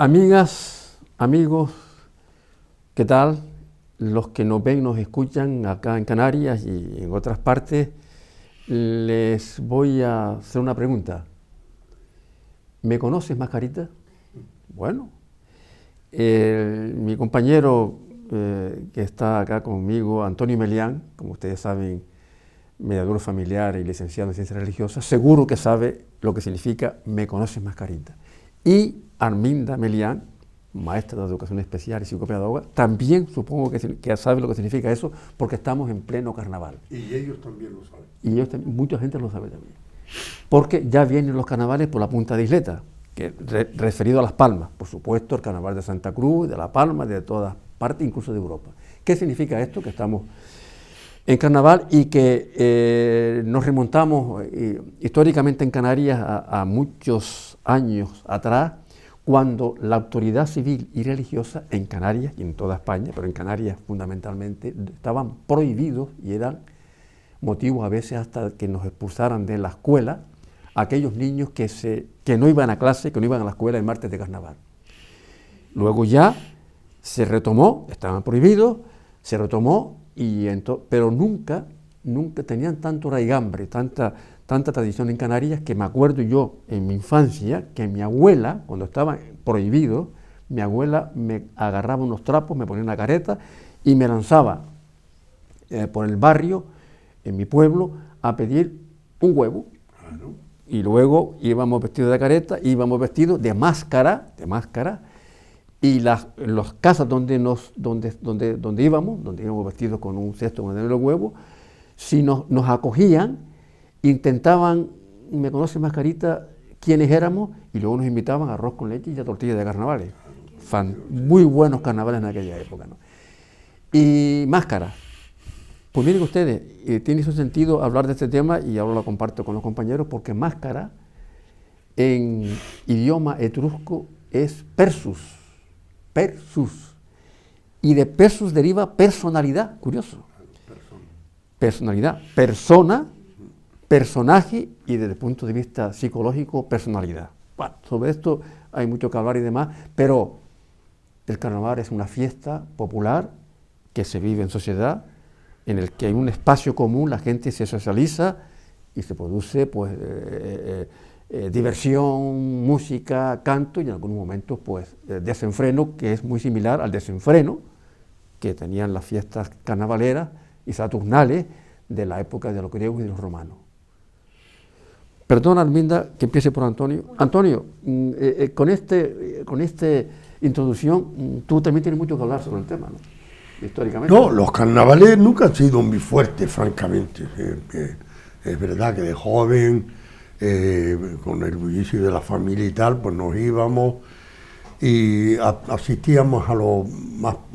Amigas, amigos, ¿qué tal? Los que nos ven, nos escuchan acá en Canarias y en otras partes, les voy a hacer una pregunta. ¿Me conoces, Mascarita? Bueno, mi compañero que está acá conmigo, Antonio Melián, como ustedes saben, mediador familiar y licenciado en Ciencias Religiosas, seguro que sabe lo que significa ¿me conoces, Mascarita? Y Arminda Melián, maestra de educación especial y psicopedagoga, también supongo que sabe lo que significa eso, porque estamos en pleno carnaval. Y ellos también lo saben. Y ellos mucha gente lo sabe también. Porque ya vienen los carnavales por la punta de isleta, que referido a Las Palmas, por supuesto, el carnaval de Santa Cruz, de La Palma, de todas partes, incluso de Europa. ¿Qué significa esto? Que estamos en carnaval y que nos remontamos históricamente en Canarias a muchos años atrás, cuando la autoridad civil y religiosa en Canarias y en toda España, pero en Canarias fundamentalmente, estaban prohibidos y eran motivos a veces hasta que nos expulsaran de la escuela aquellos niños que no iban a clase, que no iban a la escuela el martes de carnaval. Luego ya se retomó, estaban prohibidos, se retomó, pero nunca tenían tanto raigambre, tanta tradición en Canarias, que me acuerdo yo en mi infancia que mi abuela, cuando estaba prohibido, mi abuela me agarraba unos trapos, me ponía una careta y me lanzaba por el barrio, en mi pueblo, a pedir un huevo. Claro. Y luego íbamos vestidos de careta, íbamos vestidos de máscara, y las casas donde íbamos vestidos con un cesto con los huevos, si nos acogían, intentaban, ¿me conoce, Mascarita?, quiénes éramos, y luego nos invitaban a arroz con leche y a tortillas de carnavales. Muy buenos carnavales en aquella época, ¿no? Y máscara. Pues miren ustedes, tiene su sentido hablar de este tema y ahora lo comparto con los compañeros, porque máscara en idioma etrusco es persus, y de persus deriva personalidad, curioso. Personalidad, persona, personaje y desde el punto de vista psicológico, personalidad. Bueno, sobre esto hay mucho que hablar y demás, pero el carnaval es una fiesta popular que se vive en sociedad, en el que hay un espacio común, la gente se socializa y se produce pues diversión, música, canto y en algunos momentos pues desenfreno, que es muy similar al desenfreno que tenían las fiestas carnavaleras y saturnales de la época de los griegos y de los romanos. Perdona, Arminda, que empiece por Antonio. Antonio, con esta introducción, tú también tienes mucho que hablar sobre el tema, ¿no? Históricamente. No, los carnavales nunca han sido muy fuertes, francamente. Es verdad que de joven, con el bullicio de la familia y tal, pues nos íbamos y asistíamos a lo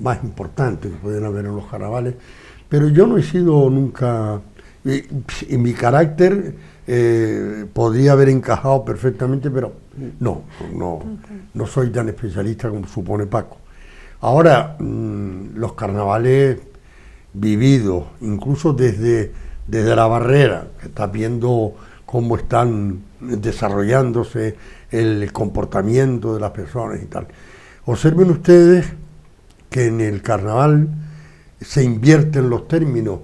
más importante que pueden haber en los carnavales, pero yo no he sido nunca, y mi carácter podría haber encajado perfectamente, pero no soy tan especialista como supone Paco. Ahora, los carnavales vividos, incluso desde la barrera, que estás viendo cómo están desarrollándose el comportamiento de las personas y tal. Observen ustedes que en el carnaval se invierten los términos,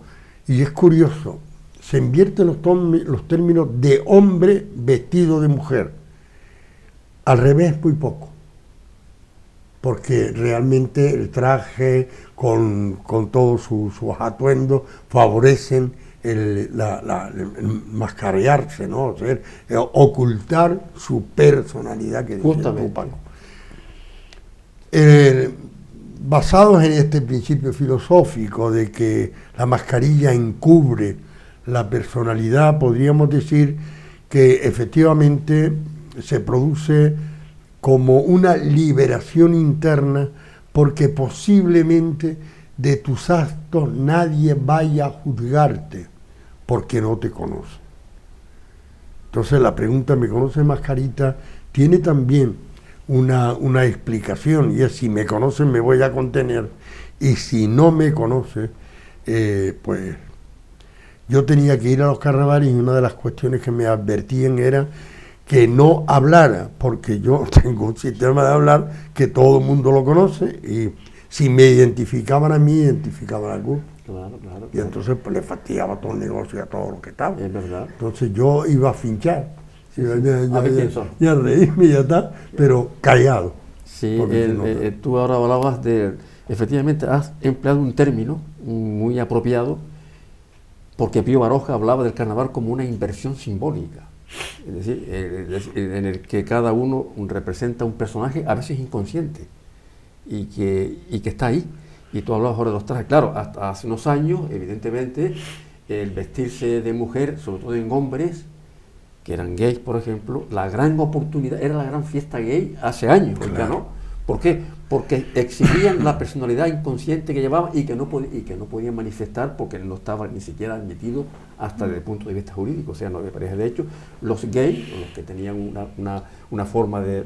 y es curioso, se invierten los términos de hombre vestido de mujer. Al revés, muy poco. Porque realmente el traje con todos sus atuendos favorecen el mascarearse, ¿no? O sea, ocultar su personalidad, que dice Paco. Basados en este principio filosófico de que la mascarilla encubre la personalidad, podríamos decir que efectivamente se produce como una liberación interna, porque posiblemente de tus actos nadie vaya a juzgarte porque no te conoce. Entonces la pregunta ¿me conoce, Mascarita?, tiene también una explicación, y es: si me conocen me voy a contener, y si no me conoce, pues yo tenía que ir a los carnavales, y una de las cuestiones que me advertían era que no hablara, porque yo tengo un sistema de hablar que todo el mundo lo conoce, y si me identificaban a mí, identificaban al grupo. Claro, claro. Y entonces pues, le fastidiaba todo el negocio y a todo lo que estaba. Es verdad. Entonces yo iba a finchar, iba A ver quién son. y a reírme y ya está, pero callado. Sí, Porque si no, tú ahora hablabas de, efectivamente has empleado un término muy apropiado, porque Pío Baroja hablaba del carnaval como una inversión simbólica, es decir, en el que cada uno representa un personaje, a veces inconsciente, y que está ahí. Y tú hablabas ahora de los trajes. Claro, hasta hace unos años, evidentemente, el vestirse de mujer, sobre todo en hombres, que eran gays, por ejemplo, la gran oportunidad, era la gran fiesta gay hace años, Claro. ¿no? ¿Por qué? Porque exhibían la personalidad inconsciente que llevaban y que no podían manifestar porque no estaba ni siquiera admitido hasta desde el punto de vista jurídico, o sea, no había pareja. De hecho, los gays, los que tenían una forma de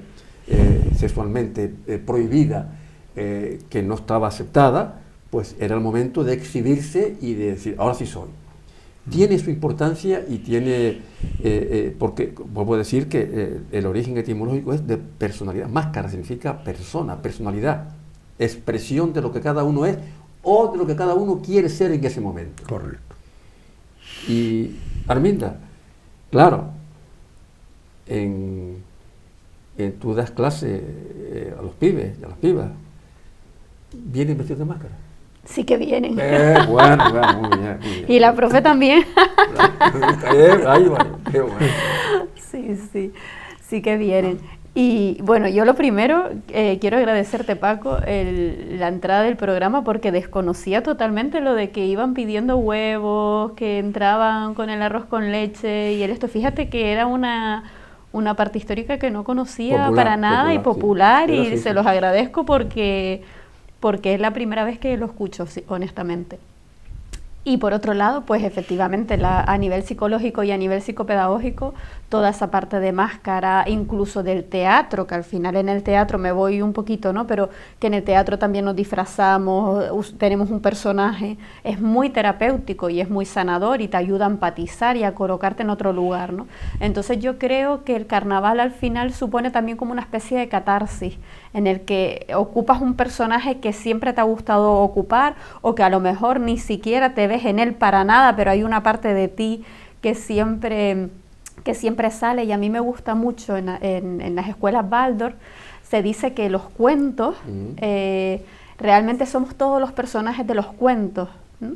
sexualmente prohibida, que no estaba aceptada, pues era el momento de exhibirse y de decir, ahora sí soy. Tiene su importancia y tiene, porque vuelvo a decir que el origen etimológico es de personalidad. Máscara significa persona, personalidad, expresión de lo que cada uno es o de lo que cada uno quiere ser en ese momento. correcto. Y Arminda, claro, tú das clase a los pibes y a las pibas, ¿vienen vestidos de máscara? Sí que vienen. Bueno, muy bien, muy bien. Y la profe también. Ahí va, qué bueno. Sí que vienen. Y bueno, yo lo primero, quiero agradecerte, Paco, la entrada del programa, porque desconocía totalmente lo de que iban pidiendo huevos, que entraban con el arroz con leche y esto. Fíjate que era una parte histórica que no conocía para nada y popular, sí. y Sí. se los agradezco porque es la primera vez que lo escucho, sí, honestamente. Y por otro lado, pues efectivamente, a nivel psicológico y a nivel psicopedagógico, toda esa parte de máscara, incluso del teatro, que al final en el teatro me voy un poquito, ¿no? Pero que en el teatro también nos disfrazamos, tenemos un personaje, es muy terapéutico y es muy sanador y te ayuda a empatizar y a colocarte en otro lugar, ¿no? Entonces yo creo que el carnaval al final supone también como una especie de catarsis, en el que ocupas un personaje que siempre te ha gustado ocupar o que a lo mejor ni siquiera te ves en él para nada, pero hay una parte de ti que siempre sale. Y a mí me gusta mucho en las escuelas Waldorf, se dice que los cuentos realmente somos todos los personajes de los cuentos, ¿no?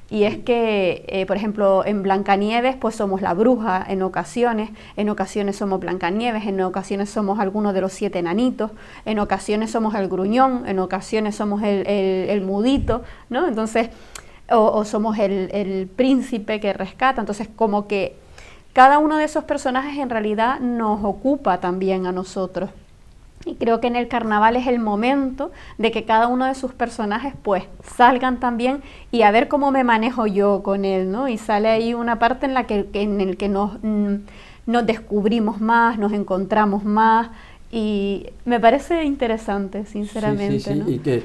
Y es que, por ejemplo, en Blancanieves pues somos la bruja en ocasiones somos Blancanieves, en ocasiones somos alguno de los 7 enanitos, en ocasiones somos el gruñón, en ocasiones somos el mudito, ¿no? Entonces, o somos el príncipe que rescata. Entonces, como que cada uno de esos personajes en realidad nos ocupa también a nosotros. Y creo que en el carnaval es el momento de que cada uno de sus personajes pues salgan también y a ver cómo me manejo yo con él, ¿no? Y sale ahí una parte en el que nos descubrimos más, nos encontramos más, y me parece interesante, sinceramente. Sí, ¿no? Y que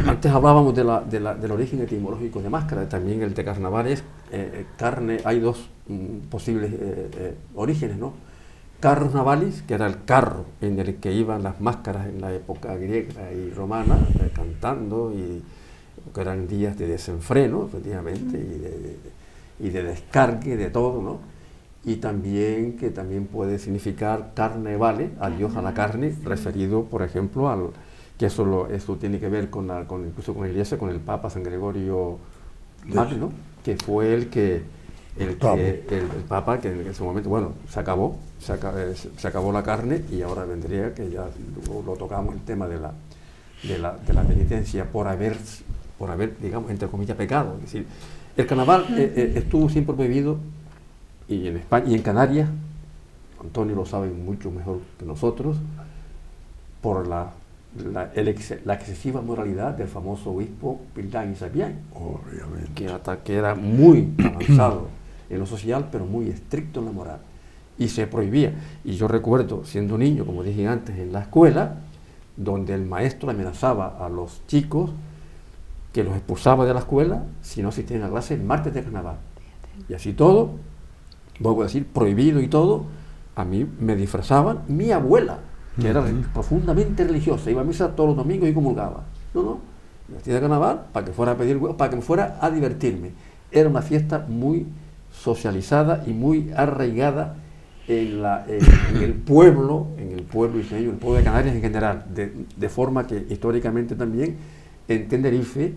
antes hablábamos del origen etimológico de máscara, también el de carnaval es carne. Hay dos posibles orígenes, ¿no? Carrus navalis, que era el carro en el que iban las máscaras en la época griega y romana, cantando, porque eran días de desenfreno, efectivamente, y de descargue de todo, ¿no? Y también que también puede significar carne vale, adiós a la carne, referido, por ejemplo, que eso tiene que ver incluso con la Iglesia, con el Papa San Gregorio Magno, que fue el Papa que en ese momento, bueno, se acabó la carne, y ahora vendría, que ya lo tocamos, el tema de la penitencia por haber, digamos, entre comillas, pecado. Es decir, el carnaval estuvo siempre prohibido, y en España y en Canarias, Antonio lo sabe mucho mejor que nosotros, por la excesiva moralidad del famoso obispo Pildán y Sapián, que era muy avanzado en lo social, pero muy estricto en la moral, y se prohibía. Y yo recuerdo, siendo niño, como dije antes, en la escuela, donde el maestro amenazaba a los chicos que los expulsaba de la escuela si no asistían a clase el martes de carnaval. Y así todo, vuelvo a decir, prohibido y todo, a mí me disfrazaban mi abuela, que era profundamente religiosa, iba a misa todos los domingos y comulgaba. No, me vestía de carnaval para que fuera a pedir huevo, para que me fuera a divertirme. Era una fiesta muy socializada y muy arraigada en el pueblo isleño, el pueblo de Canarias en general, de forma que históricamente también en Tenerife,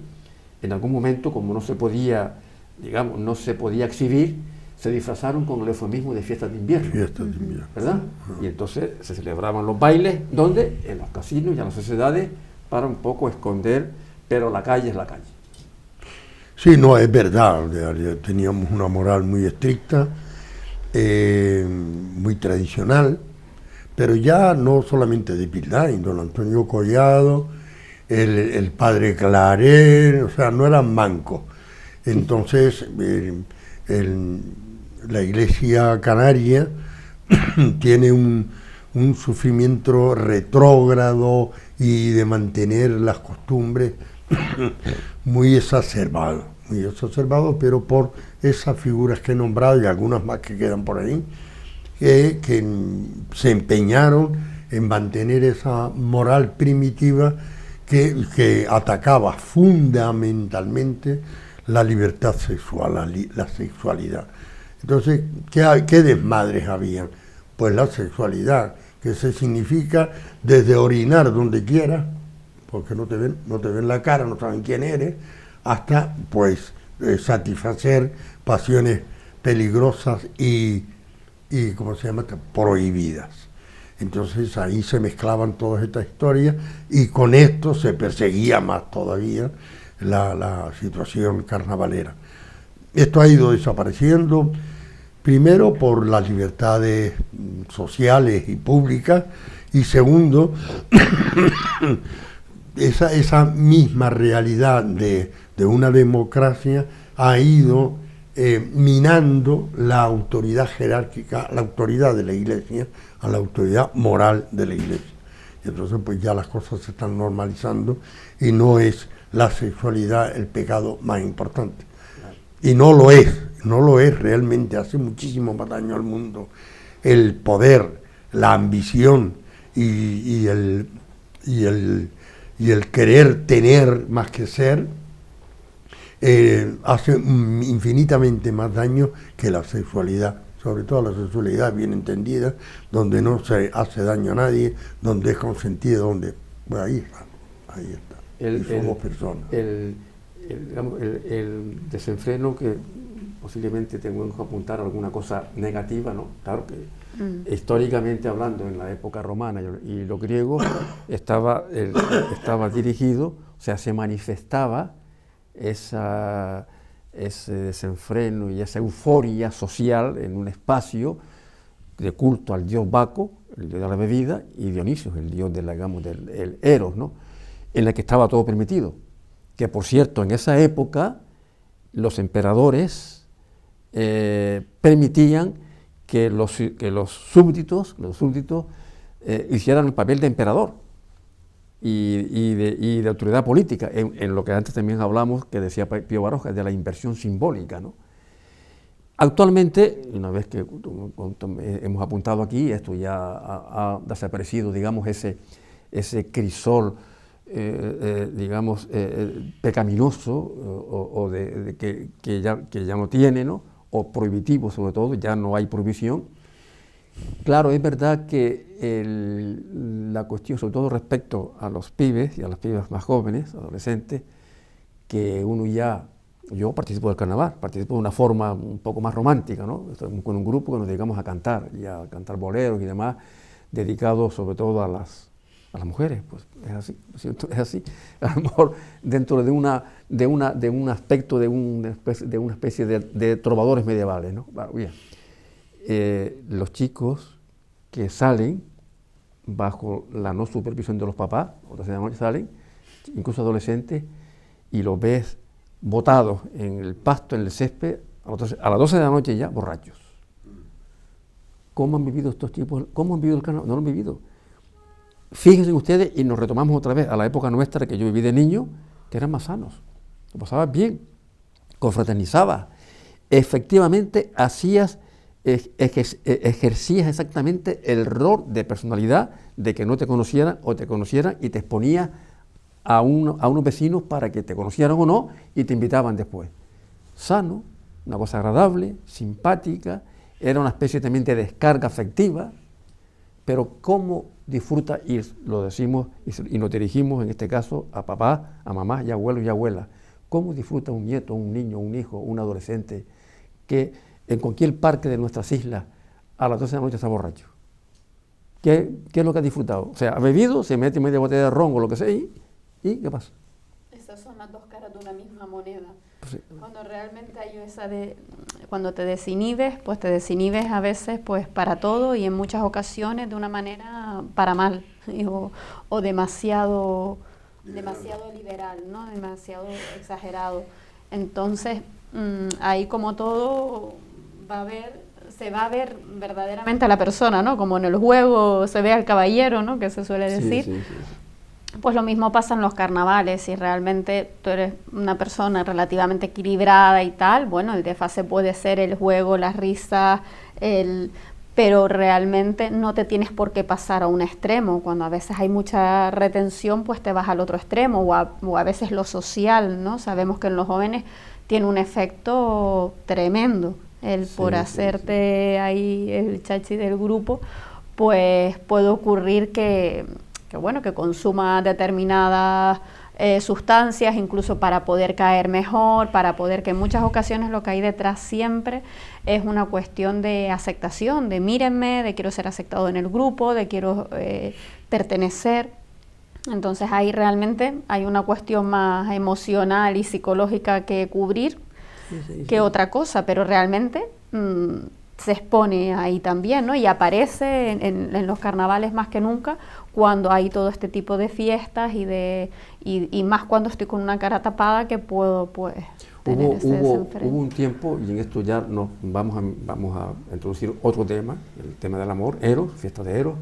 en algún momento, como no se podía exhibir, se disfrazaron con el eufemismo de fiestas de invierno. Fiestas de invierno. ¿Verdad? Y entonces se celebraban los bailes, ¿dónde? En los casinos y en las sociedades, para un poco esconder, pero la calle es la calle. Sí, no, es verdad, teníamos una moral muy estricta, muy tradicional, pero ya no solamente de Pildain, don Antonio Collado, el padre Claret, o sea, no eran mancos. Entonces, la Iglesia canaria tiene un sufrimiento retrógrado y de mantener las costumbres muy exacerbado, pero por esas figuras que he nombrado y algunas más que quedan por ahí, que se empeñaron en mantener esa moral primitiva que atacaba fundamentalmente la libertad sexual, la sexualidad. Entonces, ¿qué desmadres habían? Pues la sexualidad, que se significa desde orinar donde quieras, porque no te ven la cara, no saben quién eres, hasta pues satisfacer pasiones peligrosas y ¿cómo se llama?, prohibidas. Entonces ahí se mezclaban todas estas historias y con esto se perseguía más todavía la situación carnavalera. Esto ha ido desapareciendo, primero por las libertades sociales y públicas, y segundo, esa misma realidad de una democracia ha ido minando la autoridad jerárquica, la autoridad de la Iglesia, a la autoridad moral de la Iglesia. Y entonces pues ya las cosas se están normalizando y no es la sexualidad el pecado más importante. Y no lo es realmente, hace muchísimo más daño al mundo. El poder, la ambición y el querer tener más que ser, hace infinitamente más daño que la sexualidad, sobre todo la sexualidad bien entendida, donde no se hace daño a nadie, donde es consentido, donde pues ahí está. Somos personas. El desenfreno, que posiblemente tengo que apuntar alguna cosa negativa, ¿no? Claro que históricamente hablando, en la época romana y los griegos, estaba dirigido, o sea, se manifestaba ese desenfreno y esa euforia social en un espacio de culto al dios Baco, el dios de la bebida, y Dionisio, el dios del Eros, ¿no?, en el que estaba todo permitido. Que por cierto, en esa época los emperadores permitían que los súbditos hicieran el papel de emperador y de autoridad política, en lo que antes también hablamos, que decía Pío Baroja, de la inversión simbólica, ¿no? Actualmente, una vez que hemos apuntado aquí, esto ya ha desaparecido, digamos, ese crisol, pecaminoso o que ya no tiene, ¿no?, o prohibitivo sobre todo, ya no hay prohibición. Claro, es verdad que la cuestión, sobre todo respecto a los pibes y a las pibas más jóvenes, adolescentes, que yo participo del carnaval, participo de una forma un poco más romántica, ¿no? Estoy con un grupo que nos dedicamos a cantar boleros y demás, dedicados sobre todo a las mujeres. Pues es así, ¿cierto? Es así. A lo mejor dentro de un aspecto de una especie de trovadores medievales, ¿no? Bueno, bien. Los chicos que salen bajo la no supervisión de los papás, otras de la noche salen, incluso adolescentes, y los ves botados en el pasto, en el césped, a las 12 de la noche ya, borrachos. ¿Cómo han vivido estos tipos? ¿Cómo han vivido el carnaval? No lo han vivido. Fíjense ustedes, y nos retomamos otra vez a la época nuestra que yo viví de niño, que eran más sanos, lo pasabas bien, confraternizabas, efectivamente hacías ejercías exactamente el rol de personalidad de que no te conocieran o te conocieran y te exponías a unos vecinos para que te conocieran o no y te invitaban después. Sano, una cosa agradable, simpática, era una especie también de descarga afectiva, pero cómo disfruta, y lo decimos y nos dirigimos en este caso a papá, a mamá y abuelos y abuelas, cómo disfruta un nieto, un niño, un hijo, un adolescente que en cualquier parque de nuestras islas a las 12 de la noche está borracho. ¿Qué es lo que ha disfrutado? O sea, ha bebido, se mete media botella de ron o lo que sea y ¿qué pasa? Esas son las dos caras de una misma moneda. Sí. Cuando realmente hay cuando te desinhibes, pues te desinhibes a veces pues para todo y en muchas ocasiones de una manera para mal o demasiado liberal, ¿no? Demasiado exagerado. Entonces, ahí como todo se va a ver verdaderamente a la persona, ¿no? Como en el juego se ve al caballero, ¿no? Que se suele decir. Sí. Pues lo mismo pasa en los carnavales. Si realmente tú eres una persona relativamente equilibrada y tal, bueno, el desfase puede ser el juego, las risas, pero realmente no te tienes por qué pasar a un extremo. Cuando a veces hay mucha retención, pues te vas al otro extremo, o a veces lo social, ¿no? Sabemos que en los jóvenes tiene un efecto tremendo. Por hacerte ahí el chachi del grupo, pues puede ocurrir que consuma determinadas sustancias, incluso para poder caer mejor, que en muchas ocasiones lo que hay detrás siempre es una cuestión de aceptación, de mírenme, de quiero ser aceptado en el grupo, de quiero pertenecer. Entonces ahí realmente hay una cuestión más emocional y psicológica que cubrir que otra cosa, pero realmente se expone ahí también, ¿no? Y aparece en los carnavales más que nunca cuando hay todo este tipo de fiestas y más cuando estoy con una cara tapada que puedo pues tener ese desenfreno. Hubo un tiempo, y en esto ya nos vamos a introducir otro tema, el tema del amor, Eros, fiesta de Eros,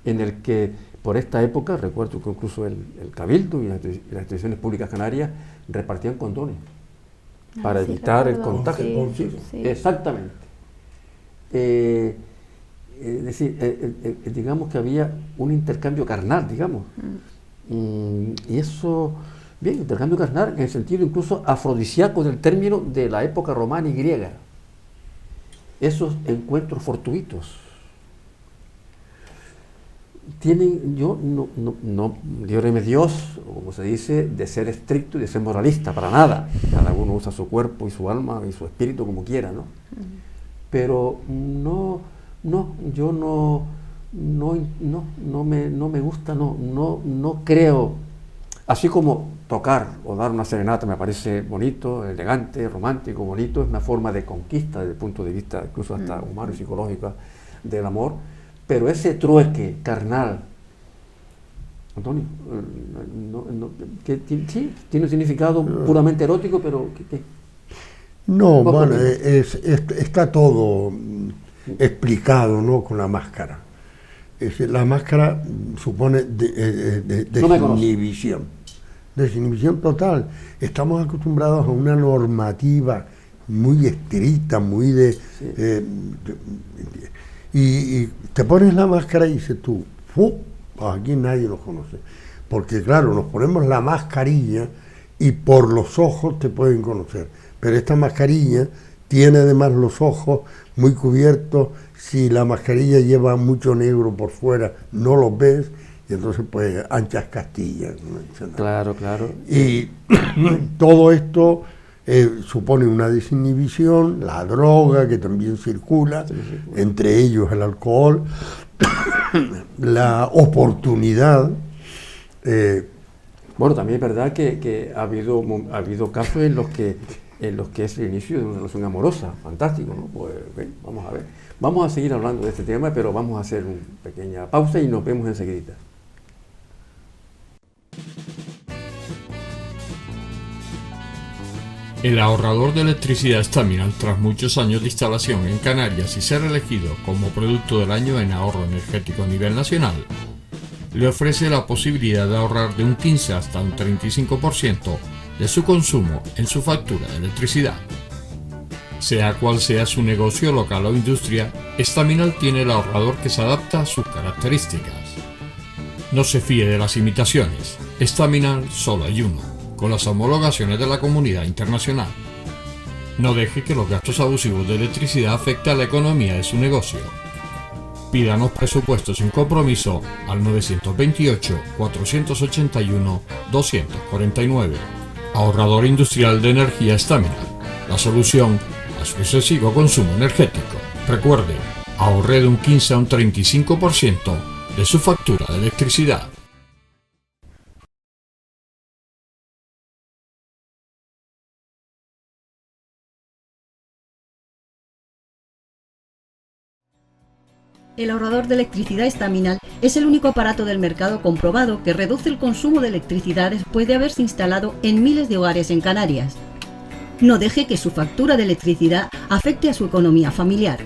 en el que por esta época, recuerdo que incluso el Cabildo y las instituciones públicas canarias repartían condones para evitar el contagio. Sí. Exactamente. Es decir, digamos que había un intercambio carnal, digamos. Y eso, bien, intercambio carnal en el sentido incluso afrodisíaco del término de la época romana y griega. Esos encuentros fortuitos tienen, líbreme Dios, como se dice, de ser estricto y de ser moralista, para nada. Cada uno usa su cuerpo y su alma y su espíritu como quiera, ¿no? Pero yo no me gusta, no creo, así como tocar o dar una serenata me parece bonito, elegante, romántico, bonito, es una forma de conquista desde el punto de vista incluso hasta humano y psicológico del amor, pero ese trueque carnal, Antonio, sí, tiene un significado puramente erótico, pero ¿qué? No, bueno, está todo explicado, ¿no? Con la máscara. La máscara supone desinhibición. Desinhibición total. Estamos acostumbrados a una normativa muy estricta, muy y te pones la máscara y dices tú, aquí nadie nos conoce. Porque claro, nos ponemos la mascarilla y por los ojos te pueden conocer. Pero esta mascarilla tiene además los ojos muy cubiertos. Si la mascarilla lleva mucho negro por fuera, no los ves, y entonces pues anchas castillas, ¿no? Claro. Y todo esto supone una desinhibición, la droga que también circula, entre ellos el alcohol, la oportunidad. Bueno, también es verdad que ha habido casos en los que es el inicio de una relación amorosa, fantástico, ¿no? Pues bien, vamos a ver. Vamos a seguir hablando de este tema, pero vamos a hacer una pequeña pausa y nos vemos enseguida. El ahorrador de electricidad Staminal, tras muchos años de instalación en Canarias y ser elegido como producto del año en ahorro energético a nivel nacional, le ofrece la posibilidad de ahorrar de un 15 hasta un 35% de su consumo en su factura de electricidad. Sea cual sea su negocio local o industria, Staminal tiene el ahorrador que se adapta a sus características. No se fíe de las imitaciones. Staminal solo hay uno, con las homologaciones de la comunidad internacional. No deje que los gastos abusivos de electricidad afecten a la economía de su negocio. Pídanos presupuestos sin compromiso al 928-481-249. Ahorrador industrial de energía Staminal, la solución a su excesivo consumo energético. Recuerde, ahorre de un 15 a un 35% de su factura de electricidad. El ahorrador de electricidad Staminal es el único aparato del mercado comprobado que reduce el consumo de electricidad después de haberse instalado en miles de hogares en Canarias. No deje que su factura de electricidad afecte a su economía familiar.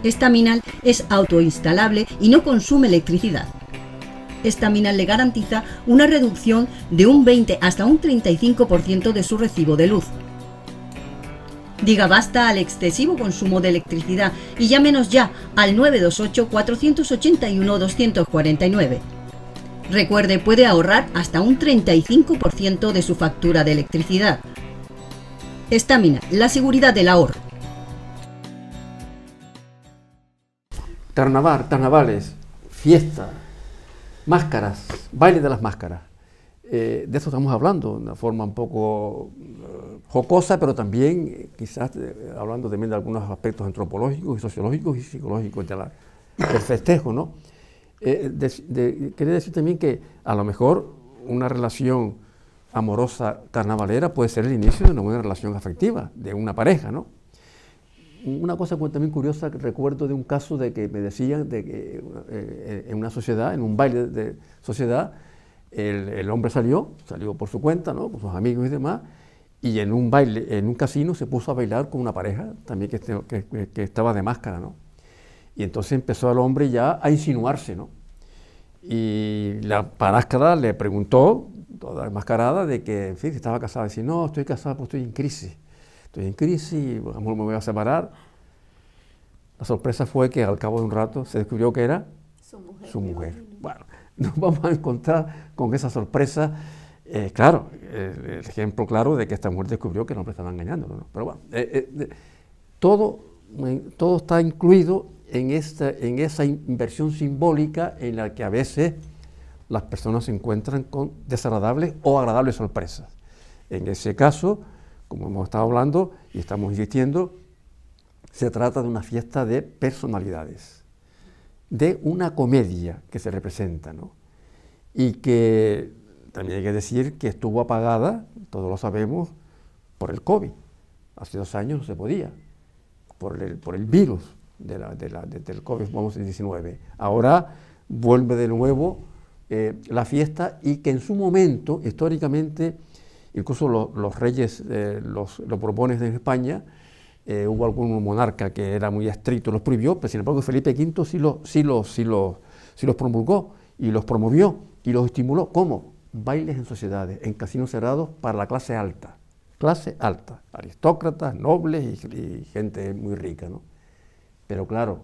Staminal es autoinstalable y no consume electricidad. Staminal le garantiza una reducción de un 20 hasta un 35% de su recibo de luz. Diga basta al excesivo consumo de electricidad y llámenos ya al 928-481-249. Recuerde, puede ahorrar hasta un 35% de su factura de electricidad. Staminal, la seguridad del ahorro. Carnavales, fiesta, máscaras, baile de las máscaras. De eso estamos hablando, de una forma un poco jocosa, pero también quizás hablando también de algunos aspectos antropológicos y sociológicos y psicológicos del festejo, ¿no? Quería decir también que a lo mejor una relación amorosa carnavalera puede ser el inicio de una buena relación afectiva, de una pareja, ¿no? Una cosa también curiosa que recuerdo de un caso de que me decían de que en una sociedad, en un baile de sociedad, el hombre salió por su cuenta, ¿no? Con sus amigos y demás, y en un baile, en un casino, se puso a bailar con una pareja también que estaba de máscara, ¿no? Y entonces empezó el hombre ya a insinuarse, ¿no? Y la máscara le preguntó, toda enmascarada, de que, en fin, si estaba casada. Dice, no, estoy casada, pues estoy en crisis, me voy a separar. La sorpresa fue que al cabo de un rato se descubrió que era su mujer. Bueno, nos vamos a encontrar con esa sorpresa, claro, el ejemplo claro de que esta mujer descubrió que el hombre estaba engañándolo, ¿no? Pero bueno, todo está incluido en esa inversión simbólica en la que a veces las personas se encuentran con desagradables o agradables sorpresas. En ese caso, como hemos estado hablando y estamos insistiendo, se trata de una fiesta de personalidades, de una comedia que se representa, ¿no? Y que también hay que decir que estuvo apagada, todos lo sabemos, por el COVID. Hace 2 años no se podía, por el virus del COVID-19. Ahora vuelve de nuevo la fiesta, y que en su momento, históricamente, incluso los reyes, los Borbones en España, hubo algún monarca que era muy estricto, los prohibió, pero sin embargo Felipe V sí los promulgó y los promovió y los estimuló. ¿Cómo? Bailes en sociedades, en casinos cerrados para la clase alta, aristócratas, nobles y gente muy rica, ¿no? Pero claro,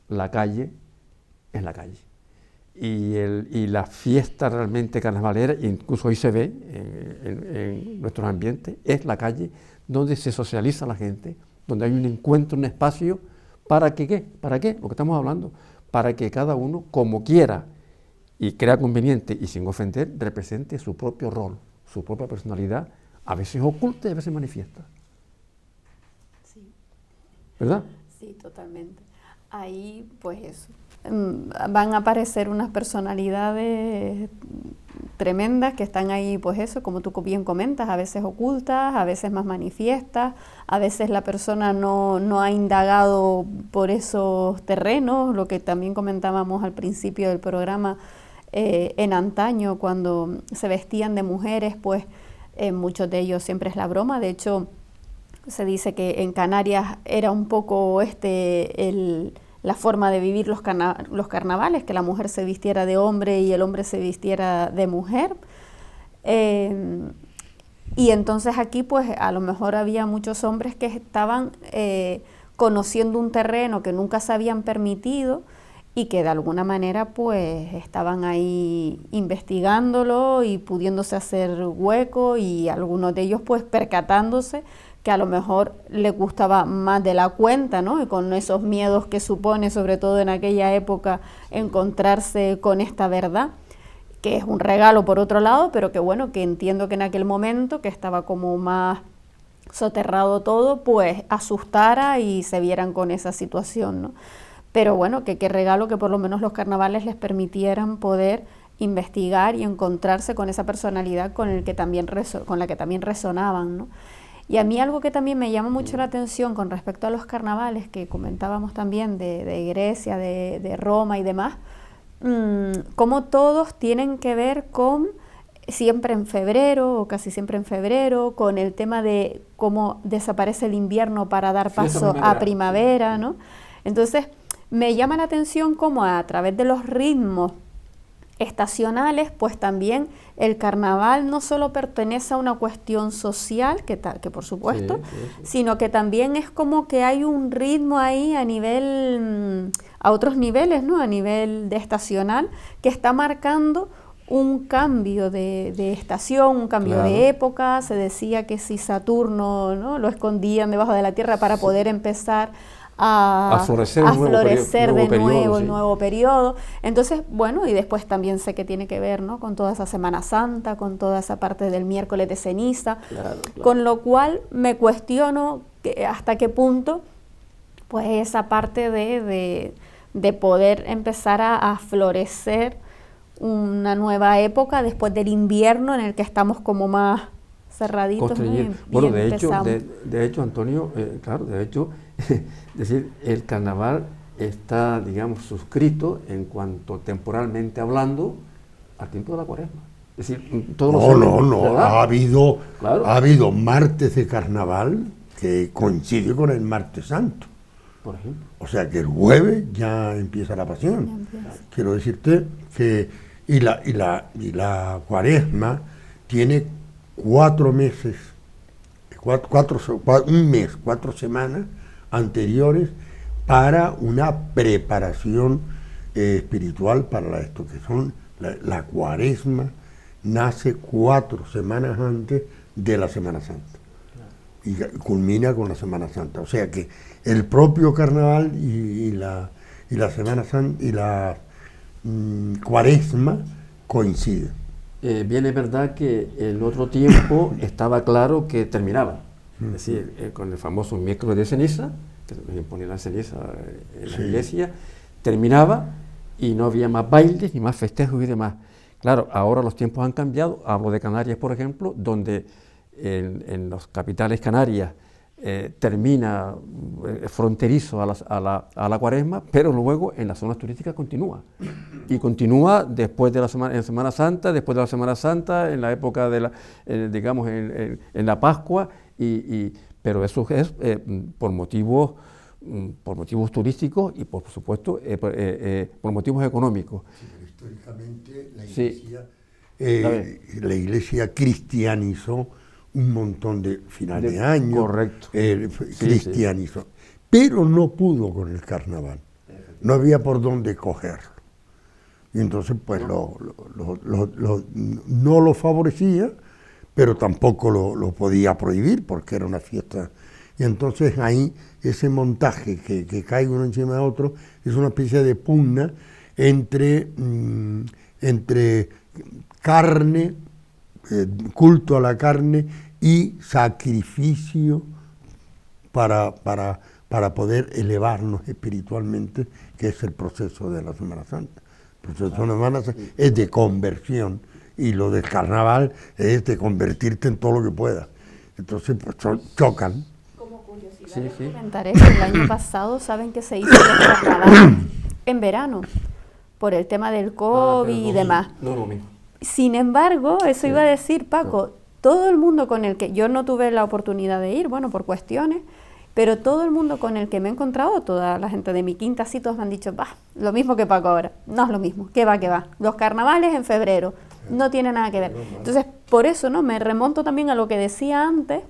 la calle es la calle. Y la fiesta realmente carnavalera, incluso hoy se ve en nuestros ambientes, es la calle donde se socializa la gente, donde hay un encuentro, un espacio, ¿para qué? ¿Para qué? Lo que estamos hablando, para que cada uno, como quiera y crea conveniente y sin ofender, represente su propio rol, su propia personalidad, a veces oculta y a veces manifiesta. Sí. ¿Verdad? Sí, totalmente. Ahí, pues eso, van a aparecer unas personalidades tremendas que están ahí, pues eso, como tú bien comentas, a veces ocultas, a veces más manifiestas, a veces la persona no ha indagado por esos terrenos, lo que también comentábamos al principio del programa. En antaño, cuando se vestían de mujeres, pues muchos de ellos siempre es la broma. De hecho, se dice que en Canarias era un poco la forma de vivir los carnavales, que la mujer se vistiera de hombre y el hombre se vistiera de mujer. Y entonces aquí pues a lo mejor había muchos hombres que estaban conociendo un terreno que nunca se habían permitido y que de alguna manera pues estaban ahí investigándolo y pudiéndose hacer hueco, y algunos de ellos pues percatándose que a lo mejor les gustaba más de la cuenta, ¿no? Y con esos miedos que supone, sobre todo en aquella época, encontrarse con esta verdad, que es un regalo por otro lado, pero que bueno, que entiendo que en aquel momento, que estaba como más soterrado todo, pues asustara y se vieran con esa situación, ¿no? Pero bueno, que qué regalo que por lo menos los carnavales les permitieran poder investigar y encontrarse con esa personalidad con la que también resonaban, ¿no? Y a mí algo que también me llama mucho la atención con respecto a los carnavales, que comentábamos también de Grecia, de Roma y demás, cómo todos tienen que ver con siempre en febrero, o casi siempre en febrero, con el tema de cómo desaparece el invierno para dar paso a primavera, ¿no? Entonces, me llama la atención cómo a través de los ritmos estacionales, pues también el carnaval no solo pertenece a una cuestión social, que por supuesto, sino que también es como que hay un ritmo ahí a nivel, a otros niveles, ¿no? A nivel de estacional, que está marcando un cambio de estación, un cambio de época. Se decía que si Saturno, ¿no?, lo escondían debajo de la tierra para poder empezar a florecer de nuevo el nuevo periodo. Entonces, bueno, y después también sé que tiene que ver, ¿no?, con toda esa Semana Santa, con toda esa parte del miércoles de ceniza, con lo cual me cuestiono hasta qué punto pues esa parte de poder empezar a florecer una nueva época después del invierno en el que estamos como más cerraditos, ¿no? Bueno, de hecho, Antonio, claro, de hecho, es decir, el carnaval está, digamos, suscrito en cuanto temporalmente hablando al tiempo de la Cuaresma. Es decir, todos no, ha habido martes de carnaval que coincide con el martes santo. Por ejemplo. O sea que el jueves ya empieza la pasión. Quiero decirte que y la Cuaresma tiene 4 meses, 4 semanas anteriores para una preparación espiritual para esto que son la Cuaresma. Nace 4 semanas antes de la Semana Santa y culmina con la Semana Santa. O sea que el propio carnaval y la Semana Santa y la Cuaresma coinciden. Bien, es verdad que el otro tiempo estaba claro que terminaba, es decir, con el famoso miércoles de ceniza, que se ponía la ceniza en la iglesia, terminaba y no había más bailes ni más festejos y demás. Claro, ahora los tiempos han cambiado. Hablo de Canarias, por ejemplo, donde en las capitales canarias termina fronterizo a la Cuaresma, pero luego en las zonas turísticas continúa. Y continúa después de en Semana Santa, después de la Semana Santa, en la época de digamos, en la Pascua, pero eso es por motivos turísticos y por supuesto por motivos económicos. Sí, pero históricamente la Iglesia cristianizó un montón de finales de año. Correcto. Cristianizó. Sí. Pero no pudo con el carnaval. No había por dónde cogerlo. Y entonces pues no lo favorecía, pero tampoco lo podía prohibir porque era una fiesta. Y entonces ahí ese montaje que cae uno encima de otro es una especie de pugna entre carne, culto a la carne y sacrificio para poder elevarnos espiritualmente, que es el proceso de la Semana Santa. El proceso de la Semana Santa es de conversión y lo del carnaval es de convertirte en todo lo que puedas. Entonces pues chocan. Como curiosidad, comentaré que el año pasado, ¿saben que se hizo el carnaval en verano? Por el tema del COVID y demás. No lo mismo. Sin embargo, eso iba a decir, Paco, todo el mundo con el que yo no tuve la oportunidad de ir, bueno, por cuestiones, pero todo el mundo con el que me he encontrado, toda la gente de mi quinta, sí, todos me han dicho, lo mismo que Paco ahora, no es lo mismo, ¿qué va? Los carnavales en febrero, No tiene nada que ver. Entonces, por eso, ¿no? Me remonto también a lo que decía antes,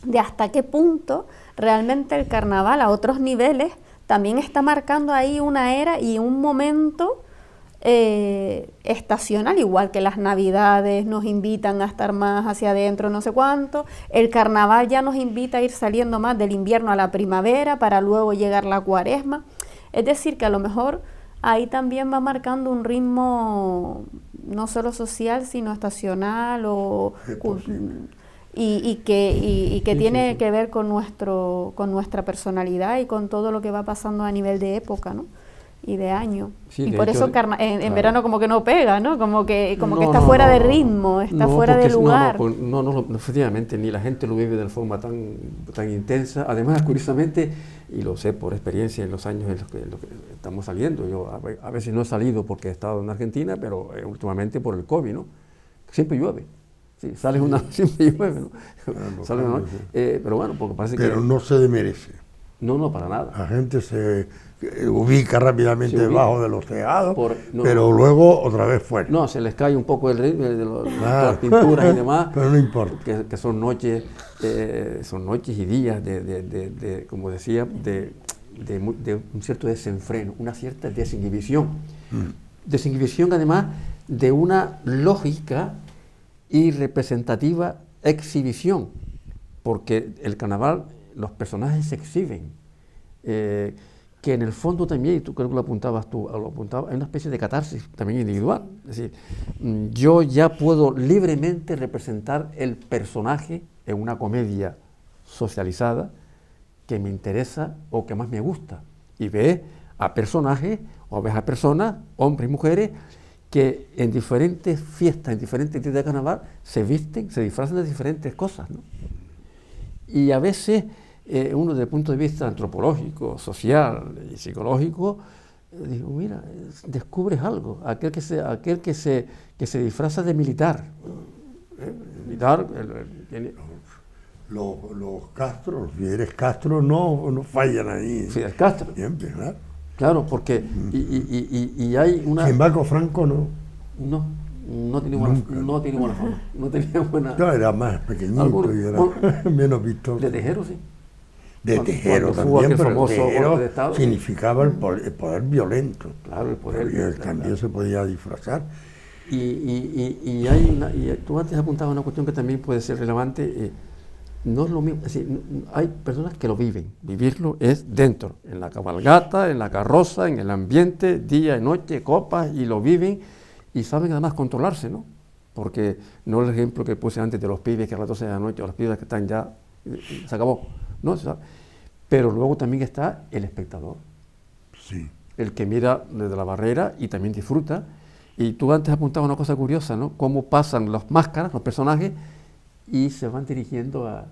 de hasta qué punto realmente el carnaval a otros niveles también está marcando ahí una era y un momento estacional, igual que las navidades nos invitan a estar más hacia adentro, no sé cuánto, el carnaval ya nos invita a ir saliendo más del invierno a la primavera para luego llegar la cuaresma. Es decir, que a lo mejor ahí también va marcando un ritmo no solo social, sino estacional y que tiene que ver con nuestra personalidad y con todo lo que va pasando a nivel de época, ¿no? Y de año. Sí, y de por hecho, eso en claro. verano como que no pega, ¿no? Como que No, está no, fuera no, de no. ritmo, está No, fuera de porque lugar. No, efectivamente, ni la gente lo vive de forma tan intensa. Además, curiosamente, y lo sé por experiencia en los años en los que estamos saliendo, yo a veces no he salido porque he estado en Argentina, pero últimamente por el COVID, ¿no? Siempre llueve. Sí, sales una, siempre llueve, ¿no? Sale una noche. Pero bueno, porque parece que... Pero no se demerece. No, para nada. La gente se ubica rápidamente Se ubica. debajo de los tejados, No. pero luego otra vez fuera. No, se les cae un poco el ritmo de todas las Claro. pinturas y demás. Pero no importa. Que son noches y días de como decía, de un cierto desenfreno, una cierta desinhibición. Desinhibición además de una lógica y representativa exhibición, porque el carnaval, los personajes se exhiben, que en el fondo también, y tú creo que lo apuntabas, hay una especie de catarsis también individual. Es decir, yo ya puedo libremente representar el personaje en una comedia socializada que me interesa o que más me gusta, y ves a personajes o ves a personas, hombres y mujeres, que en diferentes fiestas, en diferentes días de carnaval, se visten, se disfrazan de diferentes cosas, ¿no? Y a veces uno desde el punto de vista antropológico, social y psicológico, digo, mira, descubres algo, aquel que se disfraza de militar. Militar, Los Castro, los Fidel Castro no fallan ahí. Fidel Castro. Siempre, ¿verdad? Claro, porque y hay una... Sin embargo, Franco no. No tiene buena fama. No tenía buena... No, era más pequeñito y era menos vistoso. De Tejero, sí. De Tejero cuando también, pero famoso Tejero golpe de Estado, significaba el poder violento. Claro, el poder. Y él también se podía disfrazar. Y tú antes apuntabas una cuestión que también puede ser relevante. No es lo mismo, es decir, hay personas que lo viven. Vivirlo es dentro, en la cabalgata, en la carroza, en el ambiente, día y noche, copas, y lo viven y saben además controlarse, ¿no? Porque no el ejemplo que puse antes de los pibes que a las 12 de la noche, o los pibes que están ya, se acabó, ¿no? Pero luego también está el espectador. Sí. El que mira desde la barrera y también disfruta. Y tú antes apuntabas una cosa curiosa, ¿no? Cómo pasan las máscaras, los personajes, y se van dirigiendo a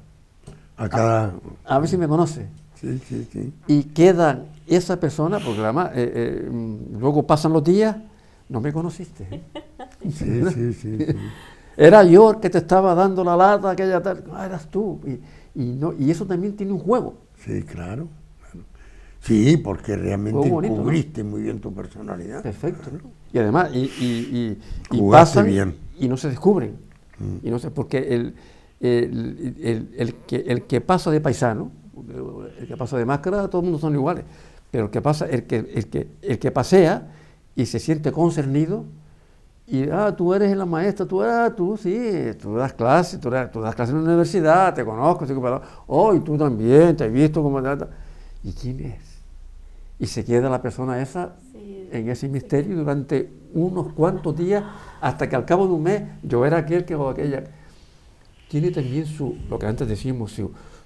ver si me conoce. Sí. Y queda esa persona, porque además luego pasan los días, no me conociste. Sí. Era yo el que te estaba dando la lata, aquella tal, eras tú. Y eso también tiene un juego. Sí, claro. Sí, porque realmente bonito, cubriste, ¿no?, muy bien tu personalidad. Perfecto, ¿no? Y además, y Jugaste pasan bien. Y no se descubren. Y no sé, porque el que pasa de paisano, el que pasa de máscara, todo el mundo son iguales. Pero el que pasea y se siente concernido, y tú eres la maestra, tú das clases, tú das clases en la universidad, te conozco, y tú también, te he visto como tal. ¿Y quién es? Y se queda la persona esa en ese misterio durante unos cuantos días, hasta que al cabo de un mes yo era aquel que o aquella. Tiene también lo que antes decíamos,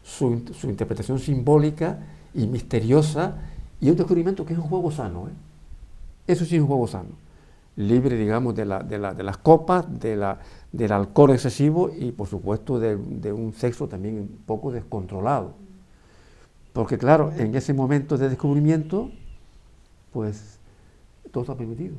su interpretación simbólica y misteriosa, y un descubrimiento que es un juego sano, Eso sí es un juego sano, libre, digamos, de las copas, del alcohol excesivo y, por supuesto, de un sexo también un poco descontrolado. Porque, claro, en ese momento de descubrimiento, pues, todo está permitido.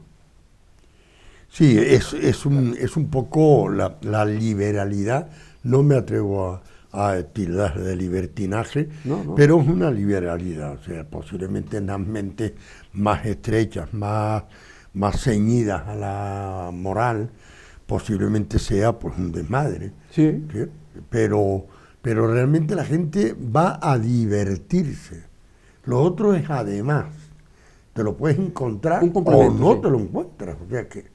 Sí, es un poco la liberalidad, no me atrevo a tildar de libertinaje, No. pero es una liberalidad, o sea, posiblemente en las mentes más estrechas, más ceñidas a la moral, posiblemente sea pues un desmadre. Sí. ¿Sí? Pero realmente la gente va a divertirse. Lo otro es además, te lo puedes encontrar Un o complemento, no sí. te lo encuentras. O sea que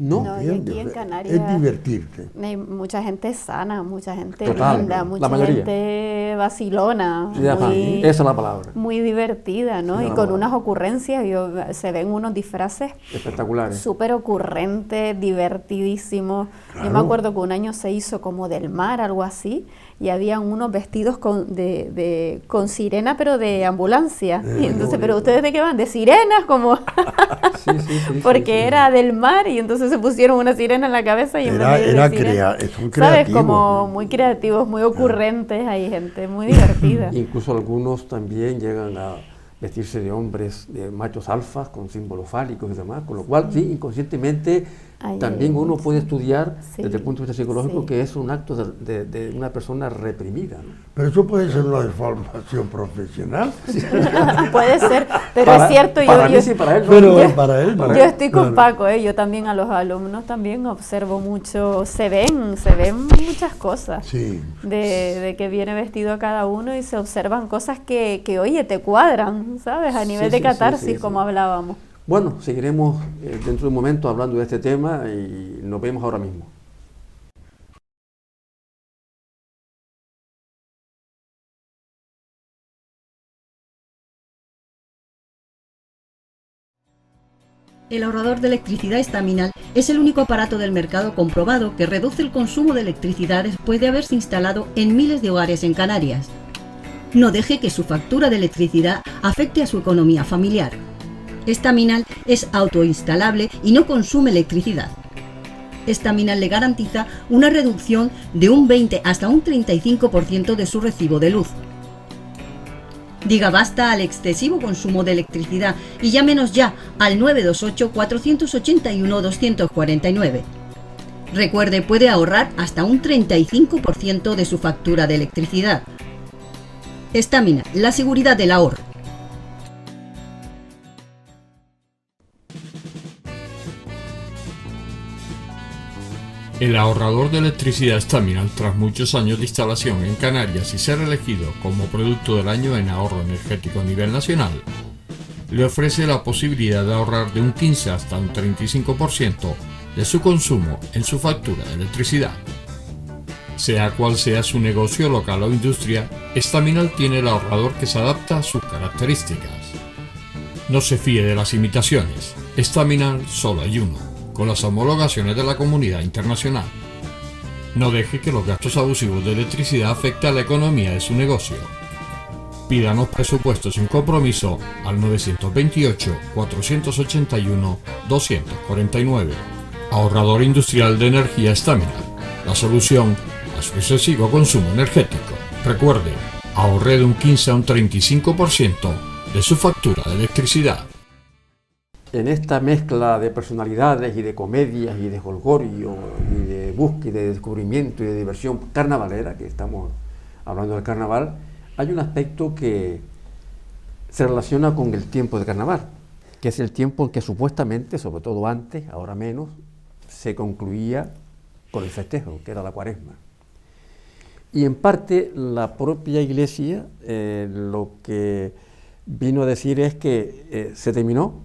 No, No, y ¿entiendes? aquí en Es Canarias divertirte. hay mucha gente sana, mucha gente Total, linda, la mucha mayoría. gente vacilona, sí, ajá, muy, esa es la palabra. muy divertida, ¿no? Sí, Y la con palabra. unas ocurrencias, se ven unos disfraces Espectaculares. súper ocurrentes, divertidísimos. Yo me Claro. acuerdo que un año se hizo como del mar, algo así, y habían unos vestidos con sirena, pero de ambulancia. Y entonces, ¿pero ustedes de qué van? De sirenas, como Sí, sí, sí, porque sí, sí. era del mar, y entonces se pusieron una sirena en la cabeza y en vez de ir de Era sirena, son ¿sabes? creativos. Como muy creativos, muy ocurrentes, hay gente muy divertida. Incluso algunos también llegan a vestirse de hombres, de machos alfas, con símbolos fálicos y demás, con lo cual, sí, inconscientemente Ahí también hay uno mucho. puede estudiar Sí, desde el punto de vista psicológico sí. que es un acto de una persona reprimida, ¿no? Pero eso puede ser una deformación profesional. Puede ser, pero Para- es cierto, para yo, mí yo, sí, para él no. Pero yo- para él no. yo estoy con Claro. Paco, yo también a los alumnos también observo mucho, se ven muchas cosas. Sí. De que viene vestido cada uno y se observan cosas que oye, te cuadran, ¿sabes? A nivel Sí, de sí, catarsis, sí, sí. como hablábamos. Bueno, seguiremos dentro de un momento hablando de este tema y nos vemos ahora mismo. El ahorrador de electricidad estaminal es el único aparato del mercado comprobado que reduce el consumo de electricidad después de haberse instalado en miles de hogares en Canarias. No deje que su factura de electricidad afecte a su economía familiar. Estaminal es autoinstalable y no consume electricidad. Estaminal le garantiza una reducción de un 20 hasta un 35% de su recibo de luz. Diga basta al excesivo consumo de electricidad y llámenos ya al 928-481-249. Recuerde, puede ahorrar hasta un 35% de su factura de electricidad. Estaminal, la seguridad del ahorro. El ahorrador de electricidad Estaminal, tras muchos años de instalación en Canarias y ser elegido como producto del año en ahorro energético a nivel nacional, le ofrece la posibilidad de ahorrar de un 15 hasta un 35% de su consumo en su factura de electricidad. Sea cual sea su negocio local o industria, Estaminal tiene el ahorrador que se adapta a sus características. No se fíe de las imitaciones, Estaminal solo hay uno, con las homologaciones de la comunidad internacional. No deje que los gastos abusivos de electricidad afecten a la economía de su negocio. Pídanos presupuestos sin compromiso al 928-481-249. Ahorrador industrial de energía Estaminal, la solución a su excesivo consumo energético. Recuerde, ahorre de un 15 a un 35% de su factura de electricidad. En esta mezcla de personalidades y de comedias y de jolgorio y de búsqueda y de descubrimiento y de diversión carnavalera, que estamos hablando del carnaval, hay un aspecto que se relaciona con el tiempo de carnaval, que es el tiempo en que supuestamente, sobre todo antes, ahora menos, se concluía con el festejo, que era la Cuaresma. Y en parte la propia Iglesia lo que vino a decir es que se terminó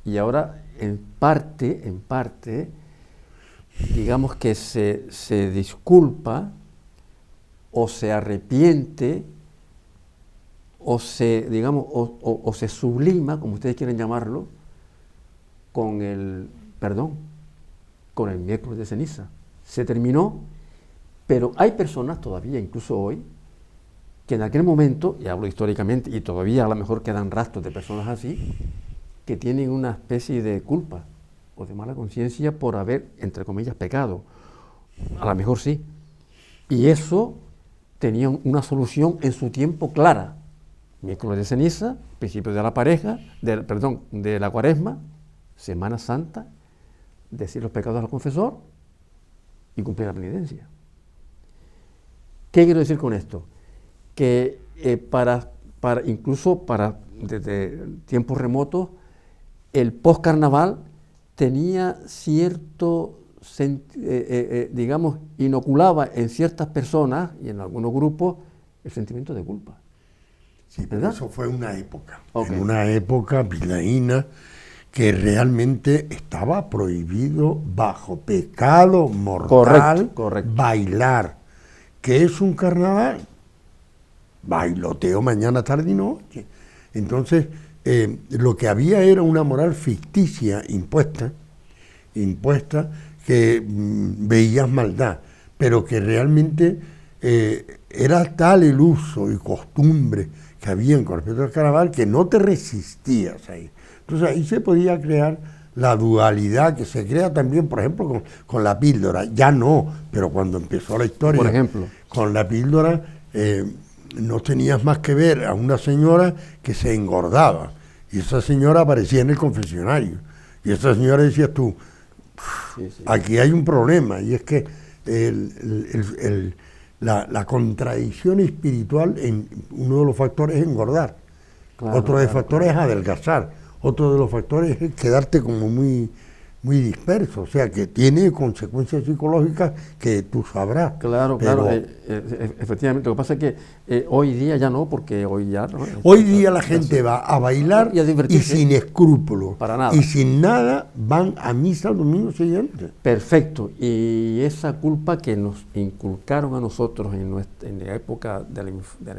y ahora en parte, digamos que se disculpa o se arrepiente o se, digamos, o se sublima, como ustedes quieren llamarlo, con el perdón, con el miércoles de ceniza. Se terminó, pero hay personas todavía, incluso hoy, que en aquel momento, y hablo históricamente, y todavía a lo mejor quedan rastros de personas así, que tienen una especie de culpa o de mala conciencia por haber, entre comillas, pecado. A lo mejor sí. Y eso tenía una solución en su tiempo clara. Miércoles de ceniza, principio de la de la Cuaresma, Semana Santa, decir los pecados al confesor y cumplir la penitencia. ¿Qué quiero decir con esto? Que incluso desde tiempos remotos, el post-carnaval tenía cierto digamos, inoculaba en ciertas personas y en algunos grupos el sentimiento de culpa. Sí, pero ¿verdad? eso fue una época, Okay. en una época bilbaína que realmente estaba prohibido bajo pecado mortal Correcto. bailar. ¿Qué es un carnaval? Bailoteo mañana, tarde y noche. Entonces, lo que había era una moral ficticia impuesta que veías maldad, pero que realmente era tal el uso y costumbre que había con respecto al carnaval que no te resistías ahí. Entonces ahí se podía crear la dualidad que se crea también, por ejemplo, con la píldora. Ya no, pero cuando empezó la historia, Por ejemplo, con la píldora, no tenías más que ver a una señora que se engordaba. Y esa señora aparecía en el confesionario. Y esa señora decía tú, sí. aquí hay un problema, y es que la contradicción espiritual, uno de los factores es engordar, Claro, otro de los claro, factores es adelgazar, otro de los factores es quedarte como muy, muy disperso, o sea que tiene consecuencias psicológicas que tú sabrás. Claro, pero efectivamente. Lo que pasa es que hoy día ya no, porque hoy ya... ¿no? hoy día la gente va a bailar y a y divertirse. sin escrúpulos, Para nada. y sin nada van a misa el domingo siguiente. Perfecto. Y esa culpa que nos inculcaron a nosotros en la época de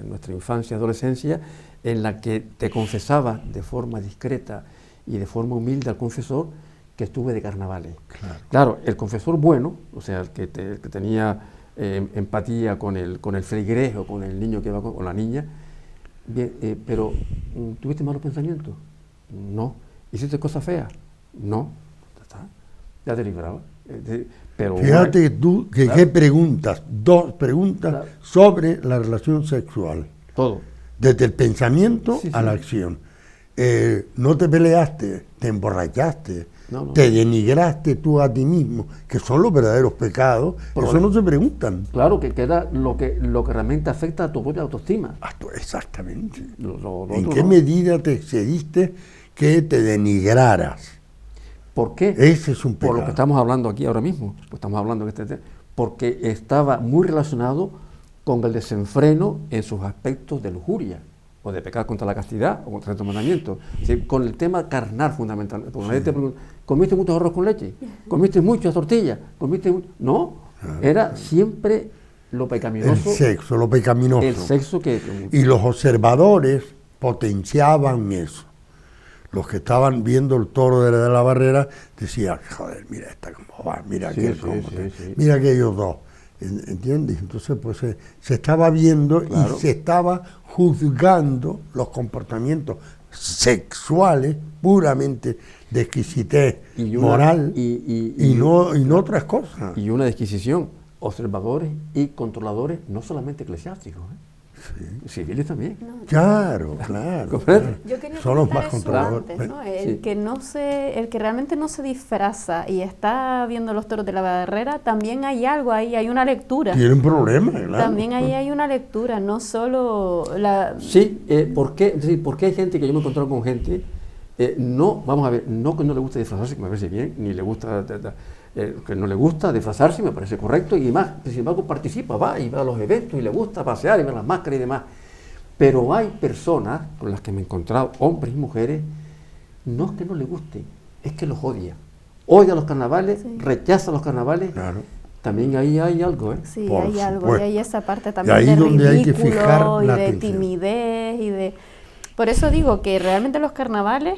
nuestra infancia y adolescencia, en la que te confesaba de forma discreta y de forma humilde al confesor que estuve de carnavales. Claro, el confesor bueno, o sea, el que tenía empatía con el feligrés o con el niño que va con la niña, bien, pero ¿tuviste malos pensamientos? No. ¿Hiciste cosas feas? No. Ya está. Ya te libraba. Pero Fíjate tú que claro. qué preguntas, dos preguntas Claro. sobre la relación sexual, todo. desde el pensamiento Sí, a sí. la acción. No te peleaste, te emborrachaste, No. te denigraste tú a ti mismo, que son los verdaderos pecados, Pero eso no se preguntan. Claro, que era lo que realmente afecta a tu propia autoestima. Exactamente. Lo ¿En otro qué no. medida te excediste que te denigraras? ¿Por qué? Ese es un pecado. Por lo que estamos hablando aquí ahora mismo. Estamos hablando de este tema. Porque estaba muy relacionado con el desenfreno en sus aspectos de lujuria, o de pecar contra la castidad, o contra el mandamiento. ¿Sí? Con el tema carnal fundamentalmente. Porque nadie te pregunta, ¿comiste mucho arroz con leche? ¿Comiste muchas tortillas? No, era siempre lo El pecaminoso. sexo, lo pecaminoso. El sexo Y los observadores potenciaban eso. Los que estaban viendo el toro de la barrera decían, joder, mira esta cómo va, mira Sí, aquel sí, cómo sí, va, sí. mira aquellos dos. ¿Entiendes? Entonces pues se estaba viendo Claro. y se estaba juzgando los comportamientos sexuales puramente de exquisitez Y una- moral y- y no otras cosas. Y una disquisición, observadores y controladores, no solamente eclesiásticos, civiles también. Claro. ¿Comprende? Yo quería Son los comentar más eso controladores. antes, ¿no? El Sí. el que realmente no se disfraza y está viendo los toros de la barrera, también hay algo ahí, hay una lectura. Tienen problemas, claro. También ahí hay una lectura, no solo la... Sí, ¿por qué? Es decir, porque hay gente que yo me he encontrado con gente, no, vamos a ver, no que no le guste disfrazarse, que me parece bien, ni le gusta, que no le gusta disfrazarse, me parece correcto, y más, sin embargo participa, va y va a los eventos y le gusta pasear y ver las máscaras y demás. Pero hay personas con las que me he encontrado, hombres y mujeres, no es que no le guste, es que los odia. Odia los carnavales, Sí. rechaza los carnavales. Claro. También ahí hay algo, ¿eh? Sí, Por hay algo, y supuesto. hay esa parte Y también ahí de donde hay que ridículo fijar y la de atención. timidez y de... Por eso digo que realmente los carnavales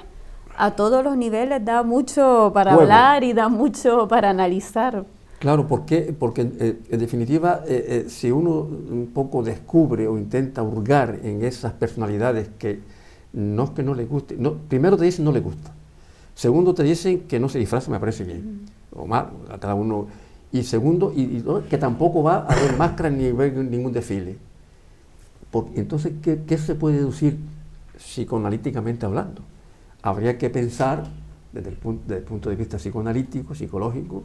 a todos los niveles da mucho para Juego. hablar y da mucho para analizar. Claro, porque en definitiva, si uno un poco descubre o intenta hurgar en esas personalidades que no es que no les guste, no, primero te dicen no les gusta, segundo te dicen que no se disfraza, me parece bien, o mal, a cada uno, y segundo, que tampoco va a haber máscara ni ver ningún desfile. Entonces, ¿qué se puede deducir psicoanalíticamente hablando? Habría que pensar desde el punto de vista psicoanalítico, psicológico,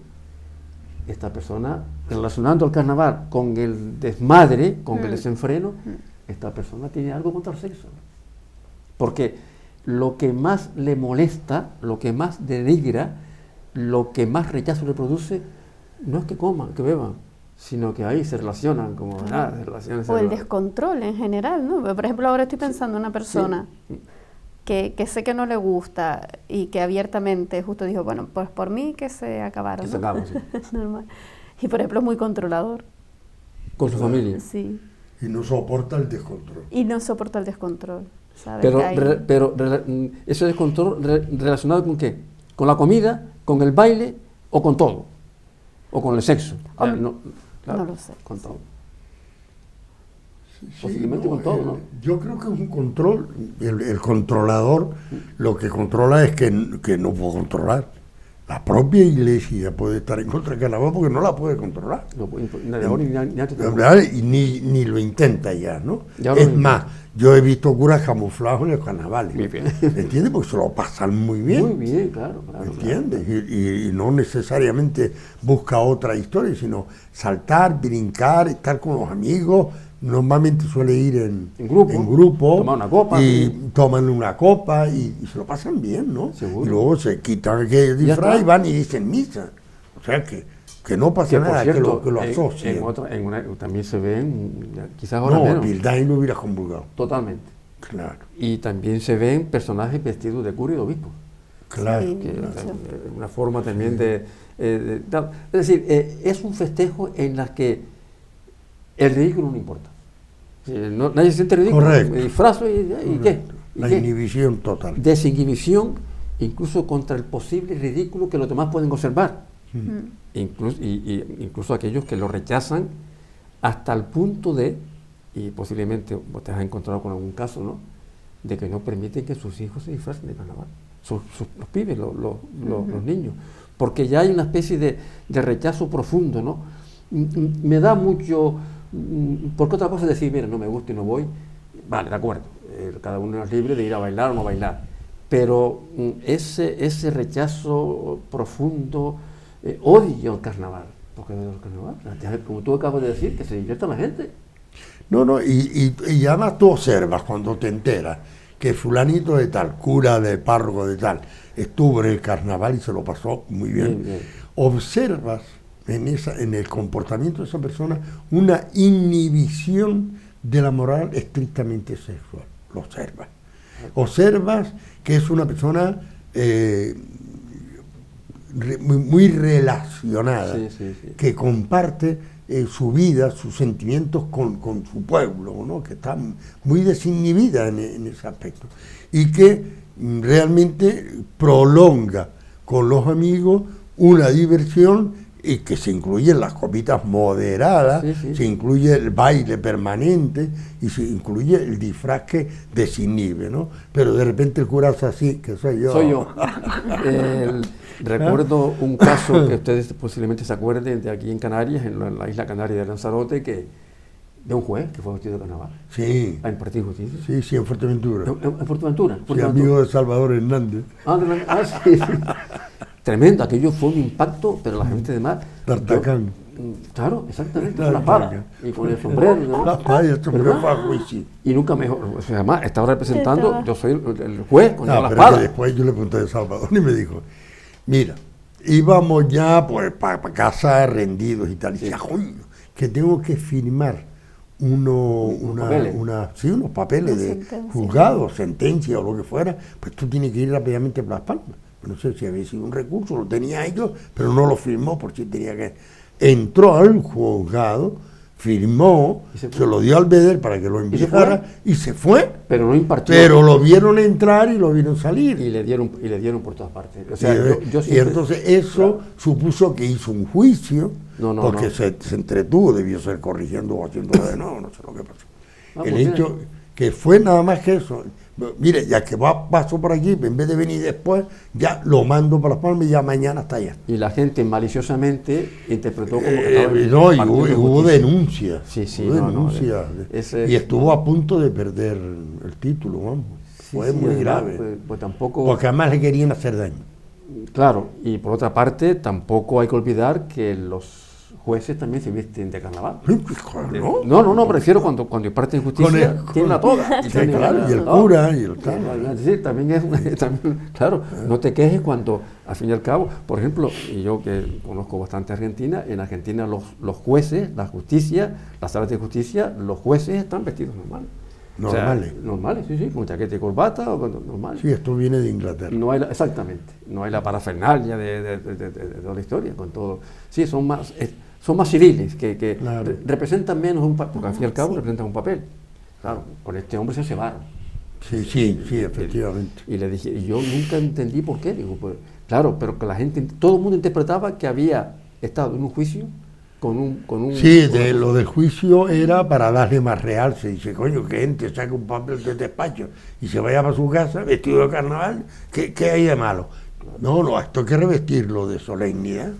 esta persona, relacionando el carnaval con el desmadre, con el desenfreno, esta persona tiene algo contra el sexo. Porque lo que más le molesta, lo que más denigra, lo que más rechazo le produce, no es que coman, que beban, sino que ahí se relacionan como nada, se relacionan. O el descontrol en general, ¿no? Por ejemplo, ahora estoy pensando en una persona que sé que no le gusta y que abiertamente justo dijo, bueno, pues por mí que se acabaron. Que se acaban, sí. Normal. Y por ejemplo es muy controlador. Con su familia. Sí. Y no soporta el descontrol. Y no soporta el descontrol. ¿Sabes? Pero ese descontrol relacionado con qué? ¿Con la comida, con el baile o con todo? ¿O con el sexo? No Claro, lo sé. con todo. Sí, Posiblemente con todo, ¿no? Yo creo que es un control. El controlador lo que controla es que no puede controlar. La propia iglesia puede estar en contra del carnaval porque no la puede controlar. No, ni antes tampoco. Ni lo intenta ya, ¿no? Ya Es más, yo he visto curas camuflados en los carnavales. Muy bien. ¿Entiendes? Porque se lo pasan muy bien. Muy bien, claro. ¿Entiendes? Y no necesariamente busca otra historia, sino saltar, brincar, estar con los amigos. Normalmente suele ir en grupo, tomar una copa, y toman una copa y se lo pasan bien, ¿no? Seguro. Y luego se quitan aquel disfraz y van y dicen misa. O sea que no pasa nada, cierto, que lo asocien. También se ven, quizás ahora No, menos. Bildain no hubiera convulgado. Totalmente. Claro, Y también se ven personajes vestidos de cura y de obispo. claro. Sí. Que Claro. una forma también es decir, es un festejo en la que el ridículo no importa. Nadie se siente ridículo. Correcto. Me disfrazo y ¿qué? ¿Y La qué? inhibición total. Desinhibición, incluso contra el posible ridículo que los demás pueden observar. Incluso aquellos que lo rechazan hasta el punto de, y posiblemente vos te has encontrado con algún caso, ¿no?, de que no permiten que sus hijos se disfracen de carnaval, los pibes, los niños, porque ya hay una especie de rechazo profundo, ¿no? Me da mucho, porque otra cosa es decir, mira, no me gusta y no voy, vale, de acuerdo, cada uno es libre de ir a bailar o no bailar, pero ese rechazo profundo, odio al carnaval, porque odio al carnaval, como tú acabas de decir, que se divierta la gente. No, y además tú observas cuando te enteras que fulanito de tal, cura de párroco de tal, estuvo en el carnaval y se lo pasó muy bien. Bien. Observas en el comportamiento de esa persona una inhibición de la moral estrictamente sexual. Lo observas. Observas que es una persona muy relacionada, Sí. que comparte su vida, sus sentimientos con su pueblo, ¿no?, que está muy desinhibida en ese aspecto y que realmente prolonga con los amigos una diversión y que se incluyen las copitas moderadas, se incluye el baile permanente y se incluye el disfraz que desinhibe, ¿no? Pero de repente el cura hace así, que soy yo. Soy yo. Recuerdo un caso que ustedes posiblemente se acuerden de aquí en Canarias, en la isla canaria de Lanzarote, de un juez que fue vestido de carnaval Sí. a impartir justicia. Sí, en Fuerteventura. En Fuerteventura. Sí, amigo de Salvador Hernández. Sí. Tremendo, aquello fue un impacto, pero la gente de mar. D'Artagnan. Claro, exactamente, con la D'Artagnan. espada y con el sombrero, ¿no? La espada y el sombrero ¿Verdad? fue a juicio. Y nunca mejor, o sea, además estaba representando, Estaba. yo soy el juez con la Pero espada. que después yo le pregunté a Salvador y me dijo, mira, íbamos ya pues para casa rendidos y tal. Y decía, coño, que tengo que firmar unos papeles de Sentencia. juzgado, sentencia o lo que fuera, pues tú tienes que ir rápidamente para Las Palmas. No sé si había sido un recurso, lo tenía ellos, pero no lo firmó por si tenía que... Entró al juzgado, firmó, se lo dio al Beder para que lo enviara y se fue. Pero no impartió. Pero lo vieron entrar y lo vieron salir. Y le dieron por todas partes. O sea, yo Y siempre- entonces eso supuso que hizo un juicio, No, porque no. Se entretuvo, debió ser corrigiendo o haciendo de nuevo, no sé lo que pasó. El pues hecho que fue nada más que eso. Mire, ya que paso por aquí, en vez de venir después, ya lo mando para Las Palmas y ya mañana está allá. Y la gente maliciosamente interpretó como que estaba No, y impartiendo hubo justicia. denuncias. Sí, hubo no, denuncias. ese- Y estuvo a punto de perder el título, vamos. Fue muy además, grave. Pues tampoco... Porque además le querían hacer daño. Claro, y por otra parte, tampoco hay que olvidar que los jueces también se visten de carnaval. ¿No? No, prefiero cuando imparten justicia, tienen la toga. Sí, claro, y el cura y el tal. Es decir, claro, no te quejes cuando, al fin y al cabo, por ejemplo, y yo que conozco bastante Argentina, en Argentina los jueces, la justicia, las salas de justicia, los jueces están vestidos normales. Normales. O sea, normales, sí, con chaqueta y corbata, normales. Sí, esto viene de Inglaterra. Exactamente, no hay la parafernalia de toda la historia, con todo. Sí, son más civiles, que Claro. representan menos porque al fin y al cabo representan un papel. Claro, con este hombre se cebaron. Sí, efectivamente. Y le dije, y yo nunca entendí por qué. Digo, pues, claro, pero que la gente, todo el mundo interpretaba que había estado en un juicio con un Sí, lo del juicio era para darle más realce. Dice, coño, que gente saca un papel del despacho y se vaya para su casa vestido de carnaval, ¿qué hay de malo? No, esto hay que revestirlo de solemnidad.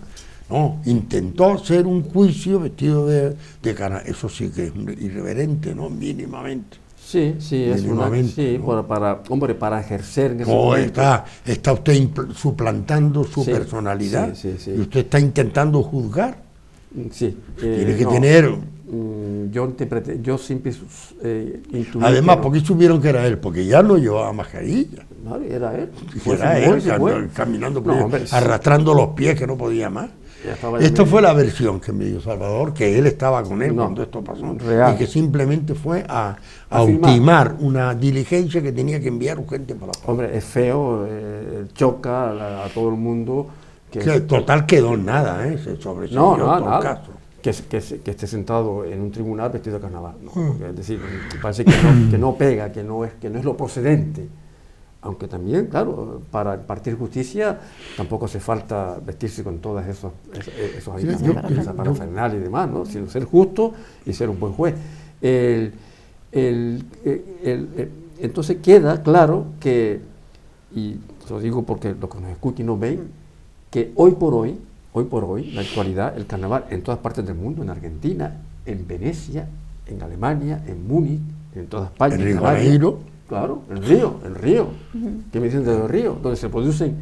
No, intentó ser un juicio vestido de carnaval. Eso sí que es irreverente, ¿no? Mínimamente. Sí, es Mínimamente, ¿no? para ejercer en ese No, momento. está usted suplantando su personalidad. Sí. Y usted está intentando juzgar. Sí. Tiene que tener... Yo siempre intuí. Además, ¿por qué supieron que era él? Porque ya no llevaba mascarilla. No, era él. Era él caminando por ahí, arrastrando los pies que no podía más. Esto fue la versión que me dio Salvador, que él estaba con él cuando esto pasó. Real. Y que simplemente fue a filmar. ultimar una diligencia que tenía que enviar urgente para la paz. Hombre, es feo, choca a todo el mundo. Que total quedó en nada, se sobreseñó todo el caso. Que esté sentado en un tribunal vestido de carnaval. ¿No? Porque, es decir, parece que no pega, que no es lo procedente. Aunque también, claro, para impartir justicia tampoco hace falta vestirse con todas esos aditamentos, esa parafernalia y demás, ¿no? Sino ser justo y ser un buen juez. Entonces queda claro que, y lo digo porque los que nos escuchan y nos ven, que hoy por hoy, en la actualidad, el carnaval en todas partes del mundo, en Argentina, en Venecia, en Alemania, en Múnich, en toda España, en Río de Janeiro. Claro, en Río. ¿Qué me dicen de Río? Donde se producen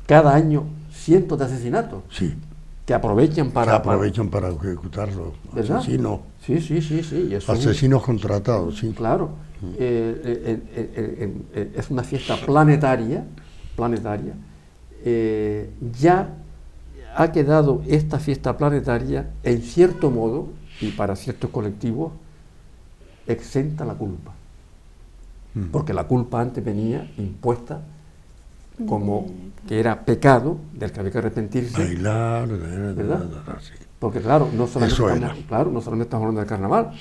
cada año cientos de asesinatos. Sí. Que aprovechan para ejecutarlos. ¿Verdad? Asesinos. Sí. Y eso asesinos contratados, sí. Claro. Es una fiesta planetaria. Ya ha quedado esta fiesta planetaria, en cierto modo, y para ciertos colectivos, exenta la culpa. Porque la culpa antes venía impuesta como que era pecado del que había que arrepentirse. Bailar, ¿verdad? Sí. Porque claro, no solamente estamos hablando del carnaval.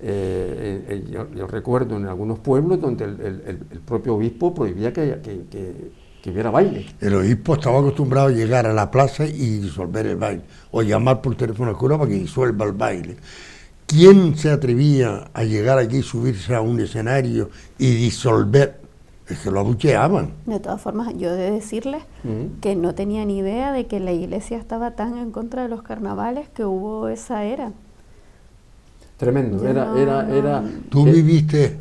Yo recuerdo en algunos pueblos donde el propio obispo prohibía que hubiera baile. El obispo estaba acostumbrado a llegar a la plaza y disolver el baile, o llamar por teléfono al cura para que disuelva el baile. ¿Quién se atrevía a llegar allí, subirse a un escenario y disolver? Es que lo abucheaban. De todas formas, yo he de decirles que no tenía ni idea de que la iglesia estaba tan en contra de los carnavales que hubo esa era. Tremendo, era... Tú viviste,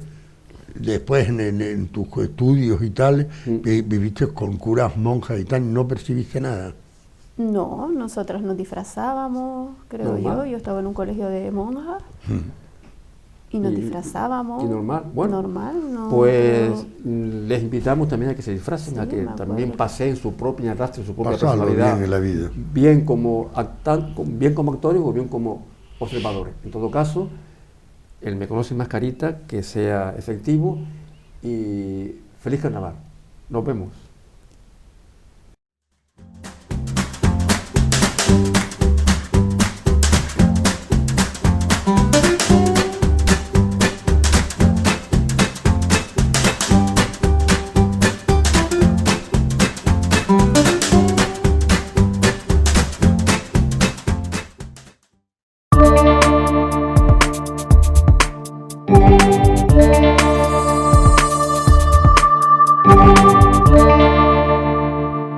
después en tus estudios y tal, viviste con curas, monjas y tal, ¿no percibiste nada? No, nosotras nos disfrazábamos, creo yo estaba en un colegio de monjas y nos disfrazábamos. ¿Y normal? Bueno, no, pues les invitamos también a que se disfracen, a que también paseen su propia arrastre, su propia personalidad. Bien en la vida. Bien como actores o bien como observadores. En todo caso, el Me Conoce Mascarita, que sea efectivo y feliz carnaval. Nos vemos.